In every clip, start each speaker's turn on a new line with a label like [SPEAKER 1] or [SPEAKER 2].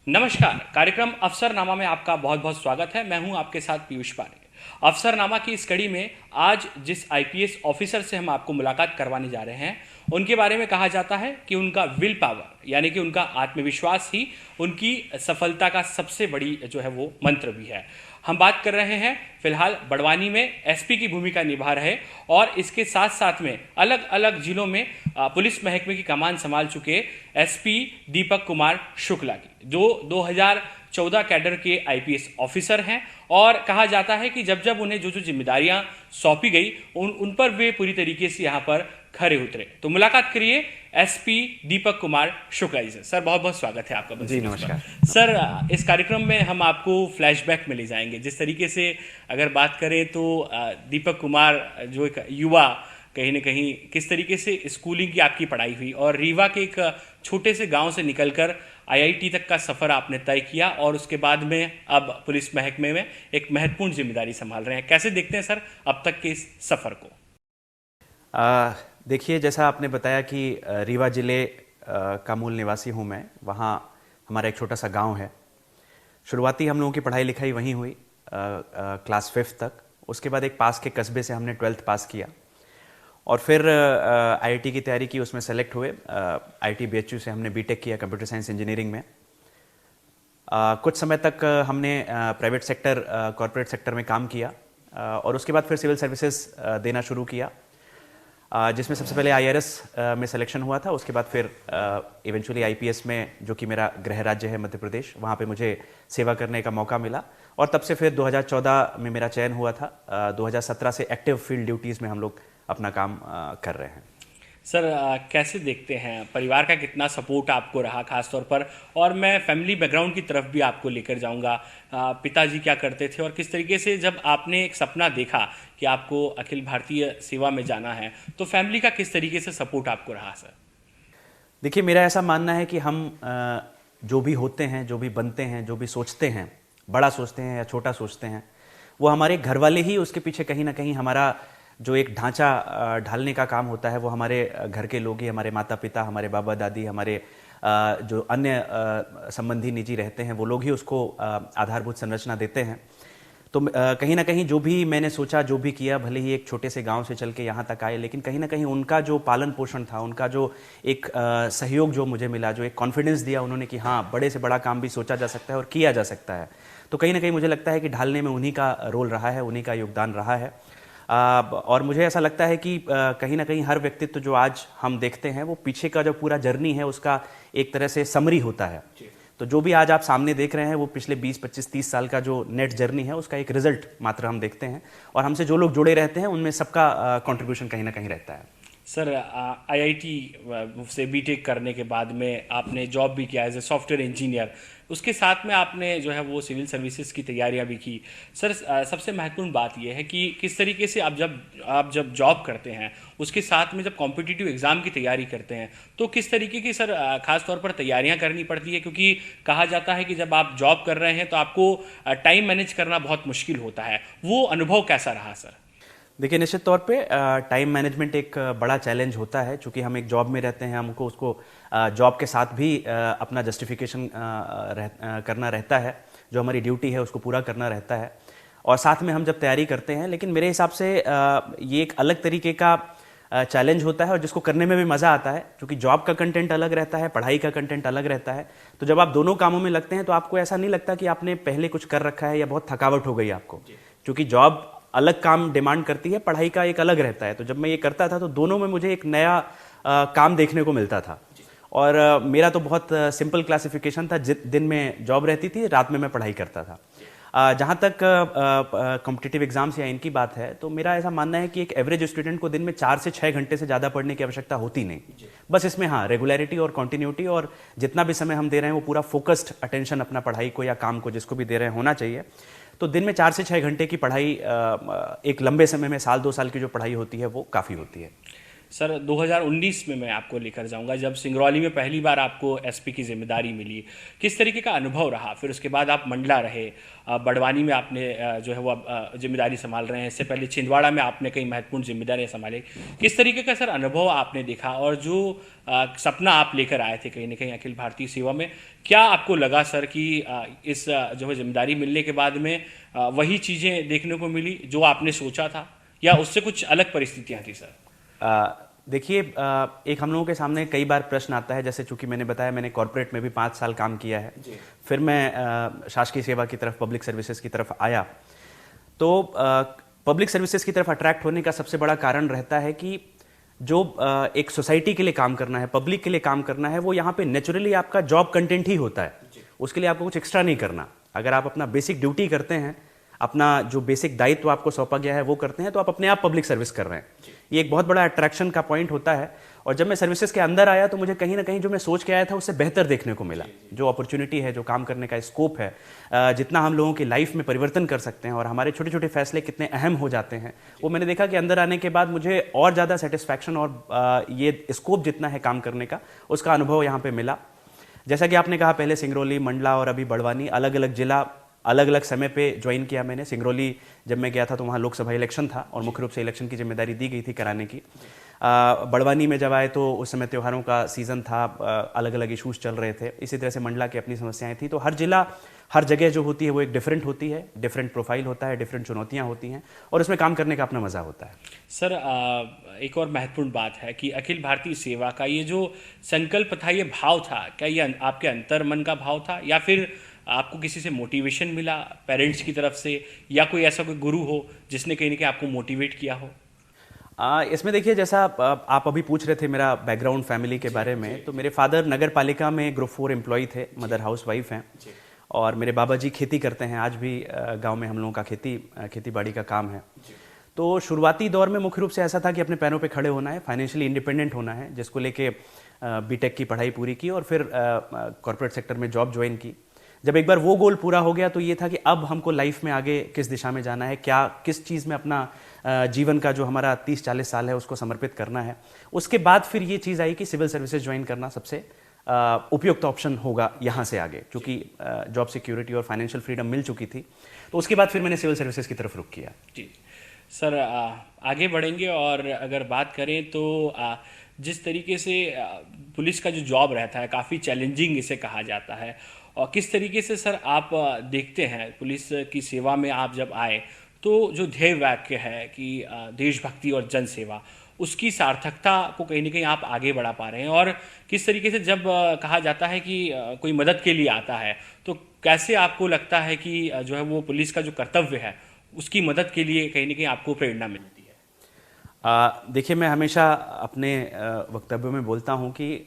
[SPEAKER 1] नमस्कार। कार्यक्रम अफसरनामा में आपका बहुत बहुत स्वागत है। मैं हूं आपके साथ पीयूष पारे। अफसरनामा की इस कड़ी में आज जिस आईपीएस ऑफिसर से हम आपको मुलाकात करवाने जा रहे हैं, उनके बारे में कहा जाता है कि उनका विल पावर यानी कि उनका आत्मविश्वास ही उनकी सफलता का सबसे बड़ी जो है वो मंत्र भी है। हम बात कर रहे हैं फिलहाल बड़वानी में एसपी की भूमिका निभा रहे और इसके साथ साथ में अलग अलग जिलों में पुलिस महकमे की कमान संभाल चुके एसपी दीपक कुमार शुक्ला की, जो 2014 कैडर के आईपीएस ऑफिसर हैं। और कहा जाता है कि जब जब उन्हें जो जो जिम्मेदारियां सौंपी गई उन पर वे पूरी तरीके से यहाँ पर खरे उतरे। तो मुलाकात करिए एसपी दीपक कुमार शुक्ला जी से। सर बहुत बहुत स्वागत है आपका।
[SPEAKER 2] जी नमस्कार।
[SPEAKER 1] सर इस कार्यक्रम में हम आपको फ्लैशबैक में ले जाएंगे। जिस तरीके से अगर बात करें तो दीपक कुमार जो एक युवा, कहीं ना कहीं किस तरीके से स्कूलिंग की आपकी पढ़ाई हुई और रीवा के एक छोटे से गांव से निकलकर आईआईटी तक का सफ़र आपने तय किया और उसके बाद में अब पुलिस महकमे में एक महत्वपूर्ण जिम्मेदारी संभाल रहे हैं। कैसे देखते हैं सर अब तक के इस सफ़र को?
[SPEAKER 2] देखिए, जैसा आपने बताया कि रीवा ज़िले का मूल निवासी हूँ मैं। वहाँ हमारा एक छोटा सा गांव है। शुरुआती हम लोगों की पढ़ाई लिखाई वहीं हुई क्लास 5th तक। उसके बाद एक पास के कस्बे से हमने 12th पास किया और फिर आईआईटी की तैयारी की, उसमें सेलेक्ट हुए। आईआईटी बीएचयू से हमने बीटेक किया कंप्यूटर साइंस इंजीनियरिंग में। कुछ समय तक हमने प्राइवेट सेक्टर, कॉरपोरेट सेक्टर में काम किया और उसके बाद फिर सिविल सर्विसेज देना शुरू किया, जिसमें सबसे पहले आईआरएस में सिलेक्शन हुआ था। उसके बाद फिर इवेंचुअली आईपीएस में, जो कि मेरा गृह राज्य है मध्य प्रदेश, वहाँ पे मुझे सेवा करने का मौका मिला और तब से फिर 2014 में मेरा चयन हुआ था। 2017 से एक्टिव फील्ड ड्यूटीज़ में हम लोग अपना काम कर रहे हैं।
[SPEAKER 1] सर कैसे देखते हैं परिवार का कितना सपोर्ट आपको रहा खास तौर पर, और मैं फैमिली बैकग्राउंड की तरफ भी आपको लेकर जाऊंगा। पिताजी क्या करते थे और किस तरीके से जब आपने एक सपना देखा कि आपको अखिल भारतीय सेवा में जाना है, तो फैमिली का किस तरीके से सपोर्ट आपको रहा सर?
[SPEAKER 2] देखिए, मेरा ऐसा मानना है कि हम जो भी होते हैं, जो भी बनते हैं, जो भी सोचते हैं, बड़ा सोचते हैं या छोटा सोचते हैं, वो हमारे घर वाले ही उसके पीछे कहीं ना कहीं हमारा जो एक ढांचा ढालने का काम होता है, वो हमारे घर के लोग ही, हमारे माता पिता, हमारे बाबा दादी, हमारे जो अन्य संबंधी निजी रहते हैं, वो लोग ही उसको आधारभूत संरचना देते हैं। तो कहीं ना कहीं जो भी मैंने सोचा, जो भी किया, भले ही एक छोटे से गांव से चल के यहाँ तक आए, लेकिन कहीं ना कहीं उनका जो पालन पोषण था, उनका जो एक सहयोग जो मुझे मिला, जो एक कॉन्फिडेंस दिया उन्होंने कि हाँ, बड़े से बड़ा काम भी सोचा जा सकता है और किया जा सकता है, तो कहीं ना कहीं मुझे लगता है कि ढालने में उन्हीं का रोल रहा है, उन्हीं का योगदान रहा है। और मुझे ऐसा लगता है कि कहीं ना कहीं हर व्यक्तित्व जो आज हम देखते हैं, वो पीछे का जो पूरा जर्नी है उसका एक तरह से समरी होता है। तो जो भी आज आप सामने देख रहे हैं, वो पिछले 20, 25, 30 साल का जो नेट जर्नी है, उसका एक रिजल्ट मात्र हम देखते हैं और हमसे जो लोग जुड़े रहते हैं उनमें सबका कंट्रीब्यूशन कहीं ना कहीं रहता है।
[SPEAKER 1] सर आईआईटी से बीटेक करने के बाद में आपने जॉब भी किया एज ए सॉफ्टवेयर इंजीनियर, उसके साथ में आपने जो है वो सिविल सर्विसेज की तैयारियां भी की। सर सबसे महत्वपूर्ण बात यह है कि किस तरीके से आप जब जॉब करते हैं, उसके साथ में जब कॉम्पिटिटिव एग्ज़ाम की तैयारी करते हैं, तो किस तरीके की सर खास तौर पर तैयारियां करनी पड़ती है? क्योंकि कहा जाता है कि जब आप जॉब कर रहे हैं तो आपको टाइम मैनेज करना बहुत मुश्किल होता है। वो अनुभव कैसा रहा सर?
[SPEAKER 2] देखिए, निश्चित तौर पे टाइम मैनेजमेंट एक बड़ा चैलेंज होता है, क्योंकि हम एक जॉब में रहते हैं, हमको उसको जॉब के साथ भी अपना जस्टिफिकेशन करना रहता है, जो हमारी ड्यूटी है उसको पूरा करना रहता है, और साथ में हम जब तैयारी करते हैं। लेकिन मेरे हिसाब से ये एक अलग तरीके का चैलेंज होता है और जिसको करने में भी मज़ा आता है, क्योंकि जॉब का कंटेंट अलग रहता है, पढ़ाई का कंटेंट अलग रहता है। तो जब आप दोनों कामों में लगते हैं तो आपको ऐसा नहीं लगता कि आपने पहले कुछ कर रखा है या बहुत थकावट हो गई आपको, क्योंकि जॉब अलग काम डिमांड करती है, पढ़ाई का एक अलग रहता है। तो जब मैं ये करता था तो दोनों में मुझे एक नया काम देखने को मिलता था। और मेरा तो बहुत सिंपल क्लासिफिकेशन था, दिन में जॉब रहती थी, रात में मैं पढ़ाई करता था। जहाँ तक कॉम्पिटिटिव एग्जाम्स या इनकी बात है, तो मेरा ऐसा मानना है कि एक एवरेज स्टूडेंट को दिन में 4 से 6 घंटे से ज़्यादा पढ़ने की आवश्यकता होती नहीं। बस इसमें हाँ, रेगुलरिटी और कॉन्टिन्यूटी और जितना भी समय हम दे रहे हैं वो पूरा फोकस्ड अटेंशन अपना पढ़ाई को या काम को, जिसको भी दे रहे हैं, होना चाहिए। तो दिन में 4 से 6 घंटे की पढ़ाई एक लंबे समय में, साल 2 साल की जो पढ़ाई होती है, वो काफ़ी होती है।
[SPEAKER 1] सर 2019 में मैं आपको लेकर जाऊंगा, जब सिंगरौली में पहली बार आपको एसपी की जिम्मेदारी मिली, किस तरीके का अनुभव रहा? फिर उसके बाद आप मंडला रहे, बड़वानी में आपने जो है वो जिम्मेदारी संभाल रहे हैं, इससे पहले छिंदवाड़ा में आपने कई महत्वपूर्ण जिम्मेदारियां संभाली। किस तरीके का सर अनुभव आपने देखा, और जो सपना आप लेकर आए थे कहीं ना कहीं अखिल भारतीय सेवा में, क्या आपको लगा सर कि इस जो है जिम्मेदारी मिलने के बाद में वही चीज़ें देखने को मिली जो आपने सोचा था, या उससे कुछ अलग परिस्थितियाँ थी सर?
[SPEAKER 2] देखिए, एक हम लोगों के सामने कई बार प्रश्न आता है, जैसे चूंकि मैंने बताया मैंने कॉर्पोरेट में भी 5 साल काम किया है, फिर मैं शासकीय सेवा की तरफ, पब्लिक सर्विसेज की तरफ आया। तो पब्लिक सर्विसेज की तरफ अट्रैक्ट होने का सबसे बड़ा कारण रहता है कि जो एक सोसाइटी के लिए काम करना है, पब्लिक के लिए काम करना है, वो यहाँ पे नेचुरली आपका जॉब कंटेंट ही होता है। उसके लिए आपको कुछ एक्स्ट्रा नहीं करना। अगर आप अपना बेसिक ड्यूटी करते हैं, अपना जो बेसिक दायित्व आपको सौंपा गया है वो करते हैं, तो आप अपने आप पब्लिक सर्विस कर रहे हैं। ये एक बहुत बड़ा अट्रैक्शन का पॉइंट होता है। और जब मैं सर्विसेज के अंदर आया तो मुझे कहीं ना कहीं जो मैं सोच के आया था उससे बेहतर देखने को मिला। जो अपॉर्चुनिटी है, जो काम करने का स्कोप है, जितना हम लोगों की लाइफ में परिवर्तन कर सकते हैं और हमारे छोटे छोटे फैसले कितने अहम हो जाते हैं, वो मैंने देखा कि अंदर आने के बाद मुझे और ज़्यादा सेटिस्फैक्शन और ये स्कोप जितना है काम करने का, उसका अनुभव यहाँ पे मिला। जैसा कि आपने कहा, पहले सिंगरौली, मंडला और अभी बड़वानी, अलग अलग जिला, अलग अलग समय पे ज्वाइन किया मैंने। सिंगरौली जब मैं गया था तो वहाँ लोकसभा इलेक्शन था और मुख्य रूप से इलेक्शन की जिम्मेदारी दी गई थी कराने की। बड़वानी में जब आए तो उस समय त्योहारों का सीजन था, अलग अलग इशूज चल रहे थे। इसी तरह से मंडला की अपनी समस्याएं थी। तो हर जिला, हर जगह जो होती है वो एक डिफरेंट होती है, डिफरेंट प्रोफाइल होता है, डिफरेंट चुनौतियां होती हैं, और उसमें काम करने का अपना मजा होता है।
[SPEAKER 1] सर एक और महत्वपूर्ण बात है कि अखिल भारतीय सेवा का ये जो संकल्प था, ये भाव था, क्या ये आपके अंतर मन का भाव था, या फिर आपको किसी से मोटिवेशन मिला पेरेंट्स की तरफ से, या कोई ऐसा कोई गुरु हो जिसने कहीं ना कहीं आपको मोटिवेट किया हो?
[SPEAKER 2] इसमें देखिए, जैसा आप अभी पूछ रहे थे मेरा बैकग्राउंड फैमिली के बारे में, तो मेरे फादर नगर पालिका में ग्रुप 4 एम्प्लॉय थे, मदर हाउस वाइफ हैं, और मेरे बाबा जी खेती करते हैं। आज भी गांव में हम लोगों का खेती बाड़ी का काम है। तो शुरुआती दौर में मुख्य रूप से ऐसा था कि अपने पैरों पे खड़े होना है, फाइनेंशियली इंडिपेंडेंट होना है, जिसको लेके बीटेक की पढ़ाई पूरी की और फिर कॉर्पोरेट सेक्टर में जॉब ज्वाइन की। जब एक बार वो गोल पूरा हो गया तो ये था कि अब हमको लाइफ में आगे किस दिशा में जाना है, किस चीज़ में अपना जीवन का जो हमारा 30-40 साल है उसको समर्पित करना है। उसके बाद फिर ये चीज़ आई कि सिविल सर्विसेज ज्वाइन करना सबसे उपयुक्त ऑप्शन होगा यहाँ से आगे, क्योंकि जॉब सिक्योरिटी और फाइनेंशियल फ्रीडम मिल चुकी थी। तो उसके बाद फिर मैंने सिविल सर्विसेज की तरफ रुख किया।
[SPEAKER 1] जी सर, आगे बढ़ेंगे, और अगर बात करें तो जिस तरीके से पुलिस का जो जॉब रहता है काफ़ी चैलेंजिंग इसे कहा जाता है, और किस तरीके से सर आप देखते हैं पुलिस की सेवा में आप जब आए तो जो ध्येय वाक्य है कि देशभक्ति और जन सेवा, उसकी सार्थकता को कहीं ना कहीं आप आगे बढ़ा पा रहे हैं, और किस तरीके से जब कहा जाता है कि कोई मदद के लिए आता है तो कैसे आपको लगता है कि जो है वो पुलिस का जो कर्तव्य है उसकी मदद के लिए कहीं ना कहीं आपको प्रेरणा मिलती है?
[SPEAKER 2] देखिए, मैं हमेशा अपने वक्तव्यों में बोलता हूँ कि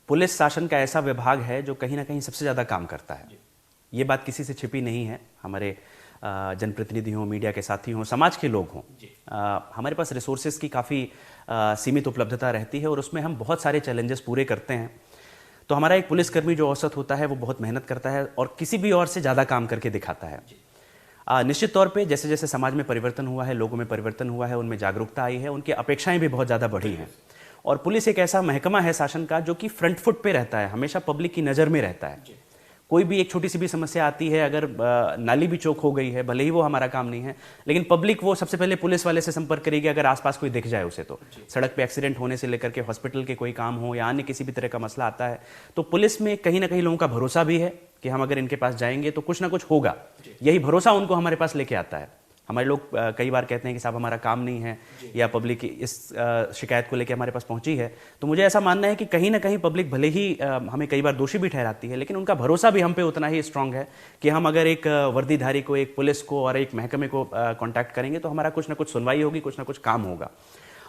[SPEAKER 2] पुलिस शासन का ऐसा विभाग है जो कहीं ना कहीं सबसे ज़्यादा काम करता है। ये बात किसी से छिपी नहीं है। हमारे जनप्रतिनिधि हों, मीडिया के साथी हों, समाज के लोग हों, हमारे पास रिसोर्सेज की काफ़ी सीमित उपलब्धता रहती है और उसमें हम बहुत सारे चैलेंजेस पूरे करते हैं। तो हमारा एक पुलिसकर्मी जो औसत होता है वो बहुत मेहनत करता है और किसी भी और से ज़्यादा काम करके दिखाता है। निश्चित तौर पे जैसे जैसे समाज में परिवर्तन हुआ है, लोगों में परिवर्तन हुआ है, उनमें जागरूकता आई है, उनकी अपेक्षाएं भी बहुत ज़्यादा बढ़ी हैं। और पुलिस एक ऐसा महकमा है शासन का जो कि फ्रंट फुट पे रहता है, हमेशा पब्लिक की नज़र में रहता है। कोई भी एक छोटी सी भी समस्या आती है, अगर नाली भी चौक हो गई है, भले ही वो हमारा काम नहीं है, लेकिन पब्लिक वो सबसे पहले पुलिस वाले से संपर्क करेगी अगर आसपास कोई दिख जाए उसे। तो सड़क पे एक्सीडेंट होने से लेकर के हॉस्पिटल के कोई काम हो या अन्य किसी भी तरह का मसला आता है, तो पुलिस में कहीं ना कहीं लोगों का भरोसा भी है कि हम अगर इनके पास जाएंगे तो कुछ ना कुछ होगा। यही भरोसा उनको हमारे पास लेके आता है। हमारे लोग कई बार कहते हैं कि साहब हमारा काम नहीं है, या पब्लिक इस शिकायत को लेकर हमारे पास पहुंची है। तो मुझे ऐसा मानना है कि कहीं ना कहीं पब्लिक भले ही हमें कई बार दोषी भी ठहराती है, लेकिन उनका भरोसा भी हम पे उतना ही स्ट्रांग है कि हम अगर एक वर्दीधारी को, एक पुलिस को और एक महकमे को कॉन्टैक्ट करेंगे तो हमारा कुछ ना कुछ सुनवाई होगी, कुछ ना कुछ काम होगा।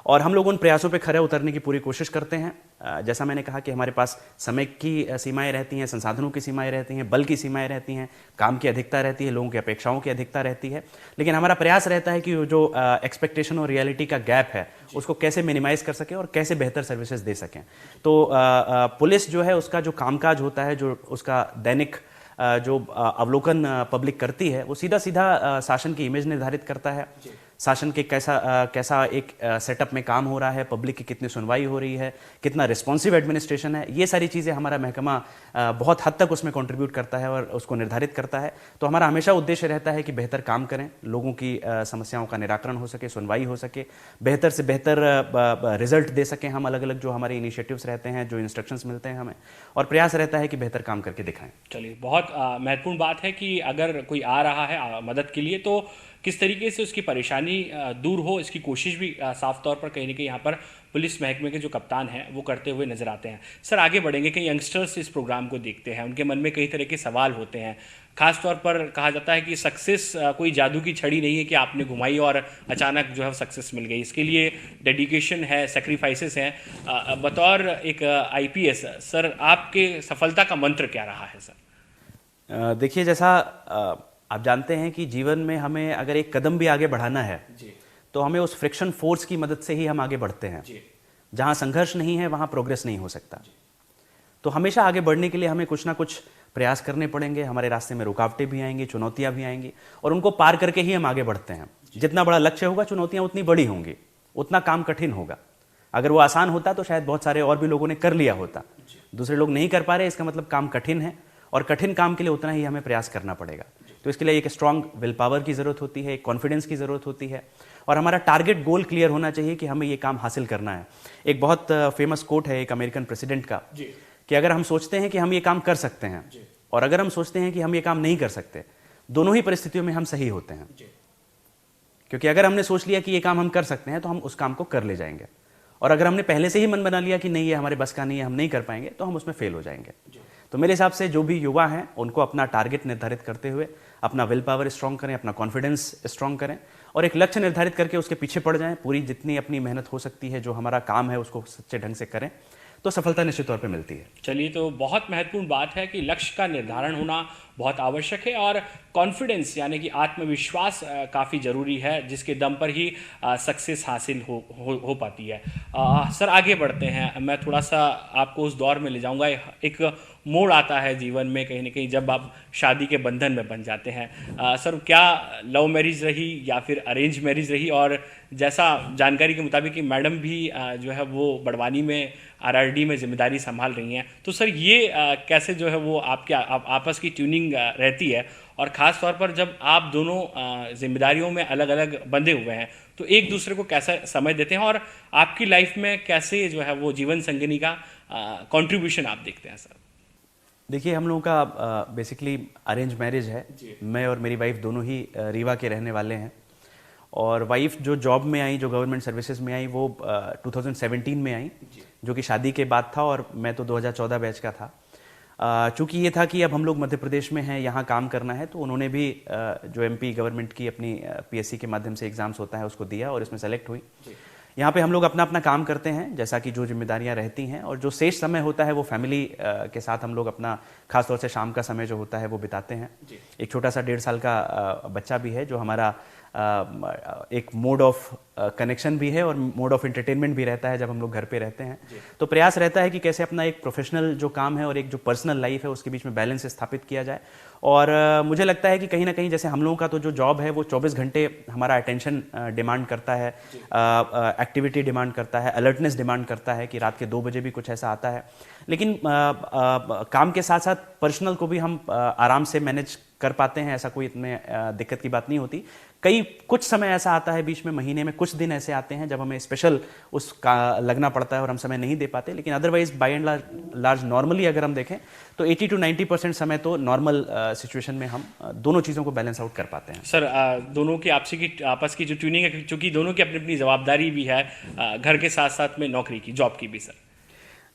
[SPEAKER 2] और हम लोग उन प्रयासों पे खरे उतरने की पूरी कोशिश करते हैं। जैसा मैंने कहा कि हमारे पास समय की सीमाएं रहती हैं, संसाधनों की सीमाएं रहती हैं, बल की सीमाएं रहती हैं, काम की अधिकता रहती है, लोगों की अपेक्षाओं की अधिकता रहती है, लेकिन हमारा प्रयास रहता है कि जो एक्सपेक्टेशन और रियलिटी का गैप है उसको कैसे मिनिमाइज कर सकें और कैसे बेहतर सर्विसेज दे सकें। तो पुलिस जो है, उसका जो कामकाज होता है, जो उसका दैनिक जो अवलोकन पब्लिक करती है, वो सीधा सीधा शासन की इमेज निर्धारित करता है, शासन के कैसा एक सेटअप में काम हो रहा है, पब्लिक की कितनी सुनवाई हो रही है, कितना रिस्पॉन्सिव एडमिनिस्ट्रेशन है, ये सारी चीज़ें हमारा महकमा बहुत हद तक उसमें कंट्रीब्यूट करता है और उसको निर्धारित करता है। तो हमारा हमेशा उद्देश्य रहता है कि बेहतर काम करें, लोगों की समस्याओं का निराकरण हो सके, सुनवाई हो सके, बेहतर से बेहतर रिजल्ट दे सकें हम अलग अलग जो हमारे इनिशिएटिव्स रहते हैं, जो इंस्ट्रक्शंस मिलते हैं हमें, और प्रयास रहता है कि बेहतर काम करके दिखाएं।
[SPEAKER 1] चलिए, बहुत महत्वपूर्ण बात है कि अगर कोई आ रहा है मदद के लिए तो किस तरीके से उसकी परेशानी दूर हो, इसकी कोशिश भी साफ तौर पर कहीं ना कहीं यहाँ पर पुलिस महकमे के जो कप्तान हैं वो करते हुए नजर आते हैं। सर, आगे बढ़ेंगे। कई यंगस्टर्स इस प्रोग्राम को देखते हैं, उनके मन में कई तरह के सवाल होते हैं। खास तौर पर कहा जाता है कि सक्सेस कोई जादू की छड़ी नहीं है कि आपने घुमाई और अचानक जो है सक्सेस मिल गई। इसके लिए डेडिकेशन है, सेक्रीफाइसेस हैं। बतौर एक आईपीएस सर, आपके सफलता का मंत्र क्या रहा है सर?
[SPEAKER 2] देखिए, जैसा आप जानते हैं कि जीवन में हमें अगर एक कदम भी आगे बढ़ाना है
[SPEAKER 1] जी।
[SPEAKER 2] तो हमें उस फ्रिक्शन फोर्स की मदद से ही हम आगे बढ़ते हैं। जहां संघर्ष नहीं है वहां प्रोग्रेस नहीं हो सकता। तो हमेशा आगे बढ़ने के लिए हमें कुछ ना कुछ प्रयास करने पड़ेंगे। हमारे रास्ते में रुकावटें भी आएंगी, चुनौतियां भी आएंगी, और उनको पार करके ही हम आगे बढ़ते हैं। जितना बड़ा लक्ष्य होगा, चुनौतियां उतनी बड़ी होंगी, उतना काम कठिन होगा। अगर वो आसान होता तो शायद बहुत सारे और भी लोगों ने कर लिया होता। दूसरे लोग नहीं कर पा रहे, इसका मतलब काम कठिन है, और कठिन काम के लिए उतना ही हमें प्रयास करना पड़ेगा। तो इसके लिए एक स्ट्रांग विल पावर की जरूरत होती है, एक कॉन्फिडेंस की जरूरत होती है, और हमारा टारगेट गोल क्लियर होना चाहिए कि हमें ये काम हासिल करना है। एक बहुत फेमस कोट है एक अमेरिकन प्रेसिडेंट का, कि अगर हम सोचते हैं कि हम ये काम कर सकते हैं और अगर हम सोचते हैं कि हम ये काम नहीं कर सकते, दोनों ही परिस्थितियों में हम सही होते हैं। क्योंकि अगर हमने सोच लिया कि ये काम हम कर सकते हैं तो हम उस काम को कर ले जाएंगे, और अगर हमने पहले से ही मन बना लिया कि नहीं, ये हमारे बस का नहीं है, हम नहीं कर पाएंगे, तो हम उसमें फेल हो जाएंगे। तो मेरे हिसाब से जो भी युवा हैं उनको अपना टारगेट निर्धारित करते हुए अपना विल पावर स्ट्रांग करें, अपना कॉन्फिडेंस स्ट्रांग करें, और एक लक्ष्य निर्धारित करके उसके पीछे पड़ जाएं। पूरी जितनी अपनी मेहनत हो सकती है, जो हमारा काम है उसको सच्चे ढंग से करें, तो सफलता निश्चित तौर पे मिलती है।
[SPEAKER 1] चलिए, तो बहुत महत्वपूर्ण बात है कि लक्ष्य का निर्धारण होना बहुत आवश्यक है, और कॉन्फिडेंस यानी कि आत्मविश्वास काफ़ी ज़रूरी है, जिसके दम पर ही सक्सेस हासिल हो पाती है। सर, आगे बढ़ते हैं। मैं थोड़ा सा आपको उस दौर में ले जाऊंगा। एक मोड़ आता है जीवन में कहीं ना कहीं जब आप शादी के बंधन में बन जाते हैं। सर, क्या लव मैरिज रही या फिर अरेंज मैरिज रही? और जैसा जानकारी के मुताबिक कि मैडम भी जो है वो बड़वानी में आरआरडी में जिम्मेदारी संभाल रही हैं, तो सर ये कैसे जो है वो आपके आपस की ट्यूनिंग रहती है? और ख़ास तौर पर जब आप दोनों जिम्मेदारियों में अलग अलग बंधे हुए हैं तो एक दूसरे को कैसा समय देते हैं, और आपकी लाइफ में कैसे जो है वो जीवन संगिनी का कंट्रीब्यूशन आप देखते हैं? सर,
[SPEAKER 2] देखिए, हम लोगों का बेसिकली अरेंज मैरिज है। मैं और मेरी वाइफ दोनों ही रीवा के रहने वाले हैं, और वाइफ जो जॉब में आई, जो गवर्नमेंट सर्विसेज में आई, वो 2017 में आई, जो कि शादी के बाद था, और मैं तो 2014 बैच का था। चूंकि ये था कि अब हम लोग मध्य प्रदेश में हैं, यहाँ काम करना है, तो उन्होंने भी जो एमपी गवर्नमेंट की अपनी पीएससी के माध्यम से एग्जाम्स होता है उसको दिया और इसमें सेलेक्ट हुई। यहाँ पे हम लोग अपना अपना काम करते हैं, जैसा कि जो जिम्मेदारियां रहती हैं, और जो शेष समय होता है वो फैमिली के साथ हम लोग अपना, खासतौर से शाम का समय जो होता है वो बिताते हैं। एक छोटा सा 1.5 साल का बच्चा भी है, जो हमारा एक मोड ऑफ कनेक्शन भी है और मोड ऑफ एंटरटेनमेंट भी रहता है जब हम लोग घर पे रहते हैं। तो प्रयास रहता है कि कैसे अपना एक प्रोफेशनल जो काम है और एक जो पर्सनल लाइफ है उसके बीच में बैलेंस स्थापित किया जाए। और मुझे लगता है कि कहीं ना कहीं जैसे हम लोगों का तो जो जॉब है वो 24 घंटे हमारा अटेंशन डिमांड करता है, एक्टिविटी डिमांड करता है, अलर्टनेस डिमांड करता है कि रात के 2 बजे भी कुछ ऐसा आता है। लेकिन काम के साथ साथ पर्सनल को भी हम आराम से मैनेज कर पाते हैं, ऐसा कोई इतने दिक्कत की बात नहीं होती। कुछ समय ऐसा आता है बीच में, महीने में कुछ दिन ऐसे आते हैं जब हमें स्पेशल उसका लगना पड़ता है और हम समय नहीं दे पाते, लेकिन otherwise by and large normally अगर हम देखें तो 80 to 90% समय तो नॉर्मल सिचुएशन में हम दोनों चीज़ों को बैलेंस आउट कर पाते हैं।
[SPEAKER 1] सर, दोनों की आपस की जो ट्यूनिंग है, क्योंकि दोनों की अपनी अपनी जवाबदारी भी है, घर के साथ साथ में नौकरी की, जॉब की भी। सर,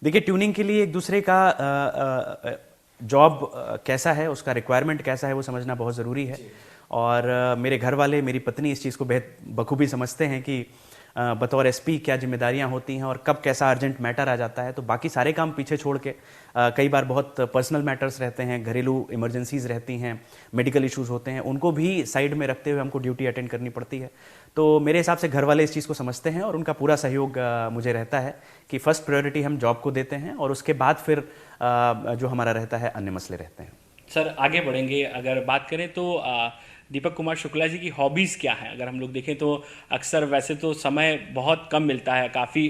[SPEAKER 1] देखिए,
[SPEAKER 2] ट्यूनिंग के लिए एक दूसरे का जॉब कैसा है, उसका रिक्वायरमेंट कैसा है, वो समझना बहुत ज़रूरी है। और मेरे घर वाले, मेरी पत्नी इस चीज़ को बेहद बखूबी समझते हैं कि बतौर एसपी क्या जिम्मेदारियां होती हैं और कब कैसा अर्जेंट मैटर आ जाता है। तो बाकी सारे काम पीछे छोड़ के कई बार बहुत पर्सनल मैटर्स रहते हैं, घरेलू इमरजेंसीज रहती हैं, मेडिकल इश्यूज होते हैं, उनको भी साइड में रखते हुए हमको ड्यूटी अटेंड करनी पड़ती है। तो मेरे हिसाब से घर वाले इस चीज़ को समझते हैं और उनका पूरा सहयोग मुझे रहता है कि फर्स्ट प्रायोरिटी हम जॉब को देते हैं और उसके बाद फिर जो हमारा रहता है अन्य मसले रहते हैं।
[SPEAKER 1] सर आगे बढ़ेंगे, अगर बात करें तो दीपक कुमार शुक्ला जी की हॉबीज़ क्या हैं? अगर हम लोग देखें तो अक्सर वैसे तो समय बहुत कम मिलता है, काफ़ी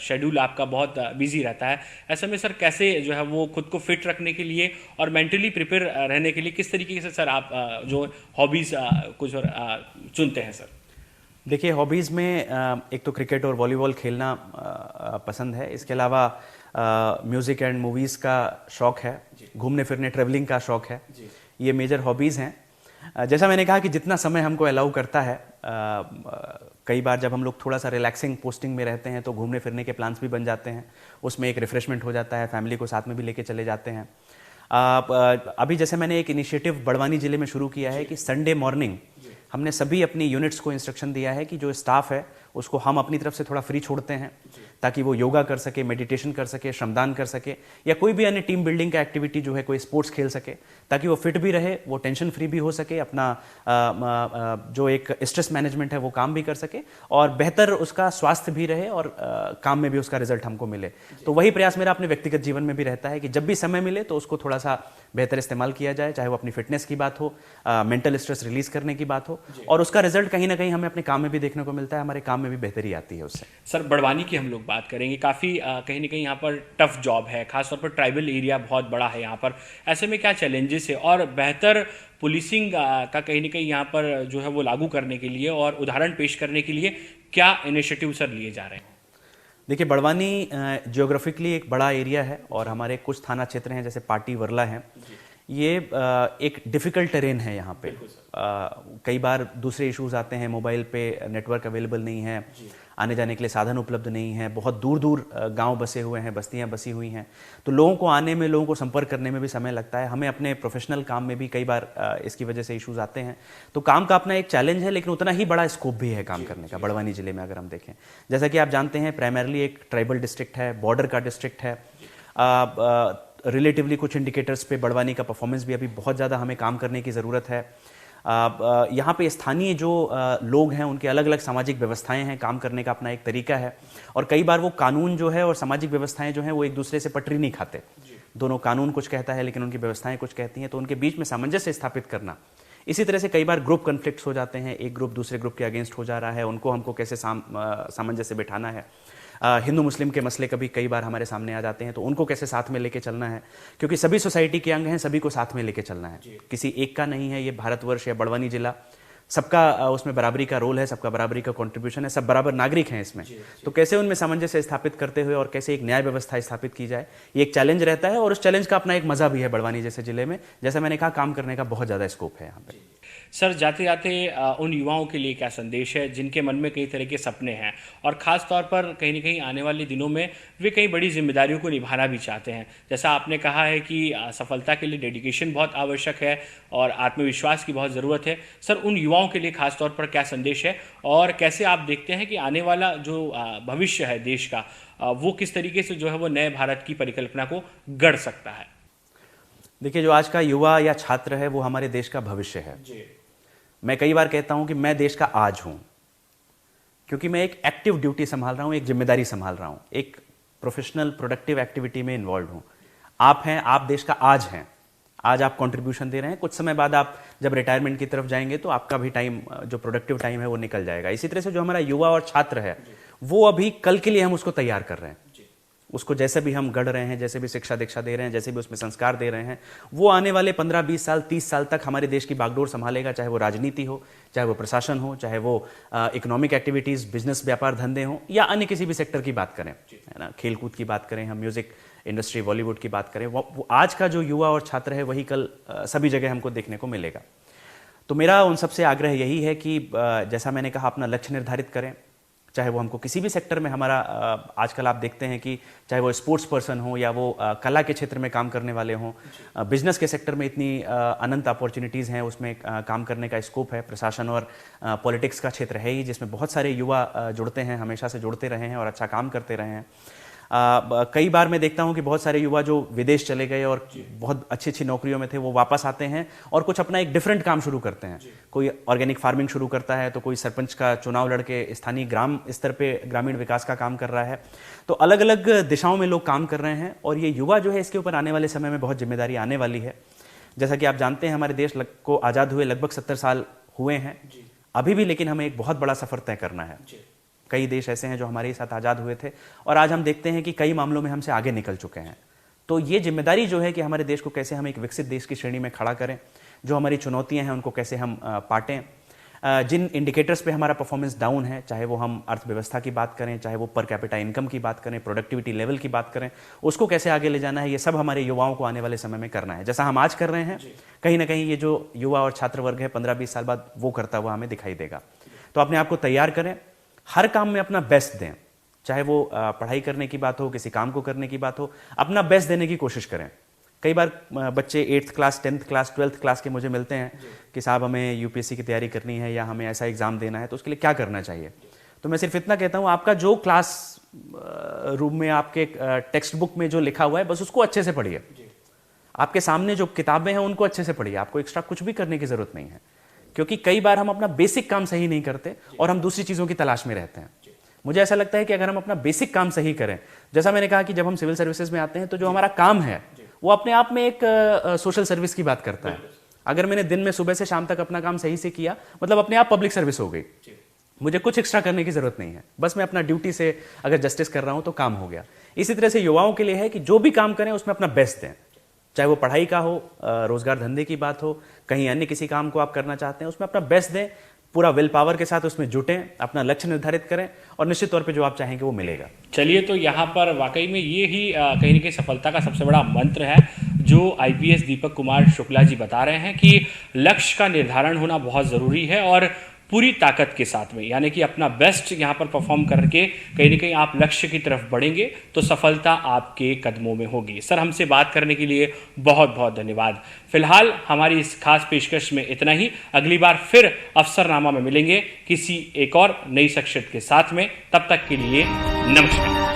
[SPEAKER 1] शेड्यूल आपका बहुत बिजी रहता है। ऐसे में सर कैसे जो है वो खुद को फिट रखने के लिए और मेंटली प्रिपेयर रहने के लिए किस तरीके से सर आप जो हॉबीज़ कुछ और चुनते हैं सर?
[SPEAKER 2] देखिए, हॉबीज़ में एक तो क्रिकेट और वॉलीबॉल खेलना पसंद है। इसके अलावा म्यूज़िक एंड मूवीज़ का शौक़ है, घूमने फिरने ट्रैवलिंग का शौक़ है। ये मेजर हॉबीज़ हैं। जैसा मैंने कहा कि जितना समय हमको अलाउ करता है, कई बार जब हम लोग थोड़ा सा रिलैक्सिंग पोस्टिंग में रहते हैं तो घूमने फिरने के प्लान्स भी बन जाते हैं। उसमें एक रिफ़्रेशमेंट हो जाता है, फैमिली को साथ में भी लेके चले जाते हैं। अभी जैसे मैंने एक इनिशिएटिव बड़वानी ज़िले में शुरू किया है कि संडे मॉर्निंग हमने सभी अपनी यूनिट्स को इंस्ट्रक्शन दिया है कि जो स्टाफ है उसको हम अपनी तरफ से थोड़ा फ्री छोड़ते हैं ताकि वो योगा कर सके, मेडिटेशन कर सके, श्रमदान कर सके या कोई भी अन्य टीम बिल्डिंग का एक्टिविटी जो है, कोई स्पोर्ट्स खेल सके ताकि वो फिट भी रहे, वो टेंशन फ्री भी हो सके, अपना जो एक स्ट्रेस मैनेजमेंट है वो काम भी कर सके और बेहतर उसका स्वास्थ्य भी रहे और काम में भी उसका रिजल्ट हमको मिले। तो वही प्रयास मेरा अपने व्यक्तिगत जीवन में भी रहता है कि जब भी समय मिले तो उसको थोड़ा सा बेहतर इस्तेमाल किया जाए, चाहे वो अपनी फिटनेस की बात हो, मेंटल स्ट्रेस रिलीज करने की बात हो और उसका रिजल्ट कहीं ना कहीं हमें अपने काम में भी देखने को मिलता है, हमारे काम में भी बेहतरी आती है उससे।
[SPEAKER 1] सर बड़वानी की हम लोग बात करेंगे, काफ़ी कहीं ना कहीं यहाँ पर टफ जॉब है, खासतौर पर ट्राइबल एरिया बहुत बड़ा है यहाँ पर। ऐसे में क्या चैलेंजेस है और बेहतर पुलिसिंग का कहीं ना कहीं यहाँ पर जो है वो लागू करने के लिए और उदाहरण पेश करने के लिए क्या इनिशिएटिव सर लिए जा रहे हैं?
[SPEAKER 2] देखिए, बड़वानी जियोग्राफिकली एक बड़ा एरिया है और हमारे कुछ थाना क्षेत्र हैं जैसे पाटी वर्ला हैं। ये एक डिफ़िकल्ट टेरेन है यहाँ पे। कई बार दूसरे इश्यूज आते हैं, मोबाइल पे नेटवर्क अवेलेबल नहीं है, आने जाने के लिए साधन उपलब्ध नहीं है, बहुत दूर दूर गांव बसे हुए हैं, बस्तियां बसी हुई हैं, तो लोगों को आने में, लोगों को संपर्क करने में भी समय लगता है। हमें अपने प्रोफेशनल काम में भी कई बार इसकी वजह से इश्यूज आते हैं। तो काम का अपना एक चैलेंज है, लेकिन उतना ही बड़ा स्कोप भी है काम करने का बड़वानी जिले में। अगर हम देखें, जैसा कि आप जानते हैं, प्राइमरली एक ट्राइबल डिस्ट्रिक्ट है, बॉर्डर का डिस्ट्रिक्ट है। रिलेटिवली कुछ इंडिकेटर्स पे बड़वानी का परफॉर्मेंस भी अभी बहुत ज़्यादा हमें काम करने की ज़रूरत है। यहाँ पे स्थानीय जो लोग हैं उनके अलग अलग सामाजिक व्यवस्थाएं हैं, काम करने का अपना एक तरीका है और कई बार वो कानून जो है और सामाजिक व्यवस्थाएं जो हैं वो एक दूसरे से पटरी नहीं खाते। दोनों कानून कुछ कहता है लेकिन उनकी व्यवस्थाएं कुछ कहती हैं, तो उनके बीच में सामंजस्य स्थापित करना। इसी तरह से कई बार ग्रुप कन्फ्लिक्ट्स हो जाते हैं, एक ग्रुप दूसरे ग्रुप के अगेंस्ट हो जा रहा है, उनको हमको कैसे सामंजस्य बिठाना है। हिंदू मुस्लिम के मसले कभी कई बार हमारे सामने आ जाते हैं, तो उनको कैसे साथ में लेके चलना है, क्योंकि सभी सोसाइटी के अंग हैं, सभी को साथ में लेके चलना है, किसी एक का नहीं है। ये भारतवर्ष या बड़वानी जिला सबका, उसमें बराबरी का रोल है, सबका बराबरी का कंट्रीब्यूशन है, सब बराबर नागरिक हैं इसमें। तो कैसे उनमें सामंजस्य स्थापित करते हुए और कैसे एक न्याय व्यवस्था स्थापित की जाए, ये एक चैलेंज रहता है और उस चैलेंज का अपना एक मजा भी है बड़वानी जैसे जिले में। जैसा मैंने कहा, काम करने का बहुत ज़्यादा स्कोप है यहाँ पे।
[SPEAKER 1] सर जाते जाते उन युवाओं के लिए क्या संदेश है जिनके मन में कई तरह के सपने हैं और ख़ास तौर पर कहीं ना कहीं आने वाले दिनों में वे कई बड़ी जिम्मेदारियों को निभाना भी चाहते हैं? जैसा आपने कहा है कि सफलता के लिए डेडिकेशन बहुत आवश्यक है और आत्मविश्वास की बहुत ज़रूरत है। सर उन युवाओं के लिए ख़ास तौर पर क्या संदेश है और कैसे आप देखते हैं कि आने वाला जो भविष्य है देश का, वो किस तरीके से जो है वो नए भारत की परिकल्पना को गढ़ सकता है?
[SPEAKER 2] देखिए, जो आज का युवा या छात्र है वो हमारे देश का भविष्य है। मैं कई बार कहता हूं कि मैं देश का आज हूं, क्योंकि मैं एक एक्टिव ड्यूटी संभाल रहा हूं, एक जिम्मेदारी संभाल रहा हूं, एक प्रोफेशनल प्रोडक्टिव एक्टिविटी में इन्वॉल्व हूं। आप हैं, आप देश का आज हैं, आज आप कंट्रीब्यूशन दे रहे हैं। कुछ समय बाद आप जब रिटायरमेंट की तरफ जाएंगे तो आपका भी टाइम, जो प्रोडक्टिव टाइम है, वो निकल जाएगा। इसी तरह से जो हमारा युवा और छात्र है वो अभी कल के लिए हम उसको तैयार कर रहे हैं। उसको जैसे भी हम गढ़ रहे हैं, जैसे भी शिक्षा दीक्षा दे रहे हैं, जैसे भी उसमें संस्कार दे रहे हैं, वो आने वाले 15-20 साल 30 साल तक हमारे देश की बागडोर संभालेगा। चाहे वो राजनीति हो, चाहे वो प्रशासन हो, चाहे वो इकोनॉमिक एक्टिविटीज़, बिजनेस, व्यापार धंधे हों या अन्य किसी भी सेक्टर की बात करें, है ना, खेल कूद की बात करें, हम म्यूजिक इंडस्ट्री, बॉलीवुड की बात करें, वो आज का जो युवा और छात्र है वही कल सभी जगह हमको देखने को मिलेगा। तो मेरा उन सबसे आग्रह यही है कि जैसा मैंने कहा, अपना लक्ष्य निर्धारित करें, चाहे वो हमको किसी भी सेक्टर में हमारा, आजकल आप देखते हैं कि चाहे वो स्पोर्ट्स पर्सन हो या वो कला के क्षेत्र में काम करने वाले हों, बिजनेस के सेक्टर में इतनी अनंत अपॉर्चुनिटीज़ हैं, उसमें काम करने का स्कोप है। प्रशासन और पॉलिटिक्स का क्षेत्र है ही, जिसमें बहुत सारे युवा जुड़ते हैं, हमेशा से जुड़ते रहे हैं और अच्छा काम करते रहे हैं। कई बार मैं देखता हूं कि बहुत सारे युवा जो विदेश चले गए और बहुत अच्छी अच्छी नौकरियों में थे, वो वापस आते हैं और कुछ अपना एक डिफरेंट काम शुरू करते हैं। कोई ऑर्गेनिक फार्मिंग शुरू करता है, तो कोई सरपंच का चुनाव लड़के स्थानीय ग्राम स्तर पे ग्रामीण विकास का काम कर रहा है। तो अलग अलग दिशाओं में लोग काम कर रहे हैं और ये युवा जो है, इसके ऊपर आने वाले समय में बहुत जिम्मेदारी आने वाली है। जैसा कि आप जानते हैं हमारे देश को आज़ाद हुए लगभग 70 साल हुए हैं अभी भी, लेकिन हमें एक बहुत बड़ा सफ़र तय करना है। कई देश ऐसे हैं जो हमारे साथ आज़ाद हुए थे और आज हम देखते हैं कि कई मामलों में हमसे आगे निकल चुके हैं। तो ये जिम्मेदारी जो है कि हमारे देश को कैसे हम एक विकसित देश की श्रेणी में खड़ा करें, जो हमारी चुनौतियां हैं उनको कैसे हम पाटें, जिन इंडिकेटर्स पे हमारा परफॉर्मेंस डाउन है, चाहे वो हम अर्थव्यवस्था की बात करें, चाहे वो पर कैपिटा इनकम की बात करें, प्रोडक्टिविटी लेवल की बात करें, उसको कैसे आगे ले जाना है, ये सब हमारे युवाओं को आने वाले समय में करना है। जैसा हम आज कर रहे हैं, कहीं ना कहीं ये जो युवा और छात्र वर्ग है 15-20 साल बाद वो करता हुआ हमें दिखाई देगा। तो अपने आप को तैयार करें, हर काम में अपना बेस्ट दें, चाहे वो पढ़ाई करने की बात हो, किसी काम को करने की बात हो, अपना बेस्ट देने की कोशिश करें। कई बार बच्चे 8th class, 10th class, 12th class के मुझे मिलते हैं कि साहब हमें यूपीएससी की तैयारी करनी है या हमें ऐसा एग्ज़ाम देना है, तो उसके लिए क्या करना चाहिए। तो मैं सिर्फ इतना कहता हूँ, आपका जो क्लास रूम में आपके टेक्स्ट बुक में जो लिखा हुआ है बस उसको अच्छे से पढ़िए। आपके सामने जो किताबें हैं उनको अच्छे से पढ़िए, आपको एक्स्ट्रा कुछ भी करने की ज़रूरत नहीं है, क्योंकि कई बार हम अपना बेसिक काम सही नहीं करते और हम दूसरी चीज़ों की तलाश में रहते हैं। मुझे ऐसा लगता है कि अगर हम अपना बेसिक काम सही करें, जैसा मैंने कहा कि जब हम सिविल सर्विसेज में आते हैं तो जो हमारा काम है वो अपने आप में एक सोशल सर्विस की बात करता है। अगर मैंने दिन में सुबह से शाम तक अपना काम सही से किया, मतलब अपने आप पब्लिक सर्विस हो गई। मुझे कुछ एक्स्ट्रा करने की जरूरत नहीं है, बस मैं अपना ड्यूटी से अगर जस्टिस कर रहा हूं तो काम हो गया। इसी तरह से युवाओं के लिए है कि जो भी काम करें उसमें अपना बेस्ट दें, चाहे वो पढ़ाई का हो, रोजगार धंधे की बात हो, कहीं अन्य किसी काम को आप करना चाहते हैं उसमें अपना बेस्ट दें, पूरा विल पावर के साथ उसमें जुटें, अपना लक्ष्य निर्धारित करें और निश्चित तौर पे जो आप चाहेंगे वो मिलेगा।
[SPEAKER 1] चलिए, तो यहाँ पर वाकई में ये ही कहीं ना कहीं सफलता का सबसे बड़ा मंत्र है जो आईपीएस दीपक कुमार शुक्ला जी बता रहे हैं कि लक्ष्य का निर्धारण होना बहुत ज़रूरी है और पूरी ताकत के साथ में, यानी कि अपना बेस्ट यहाँ पर परफॉर्म करके कहीं ना कहीं आप लक्ष्य की तरफ बढ़ेंगे तो सफलता आपके कदमों में होगी। सर, हमसे बात करने के लिए बहुत बहुत धन्यवाद। फिलहाल हमारी इस खास पेशकश में इतना ही। अगली बार फिर अफसरनामा में मिलेंगे किसी एक और नई शख्सियत के साथ में। तब तक के लिए नमस्कार।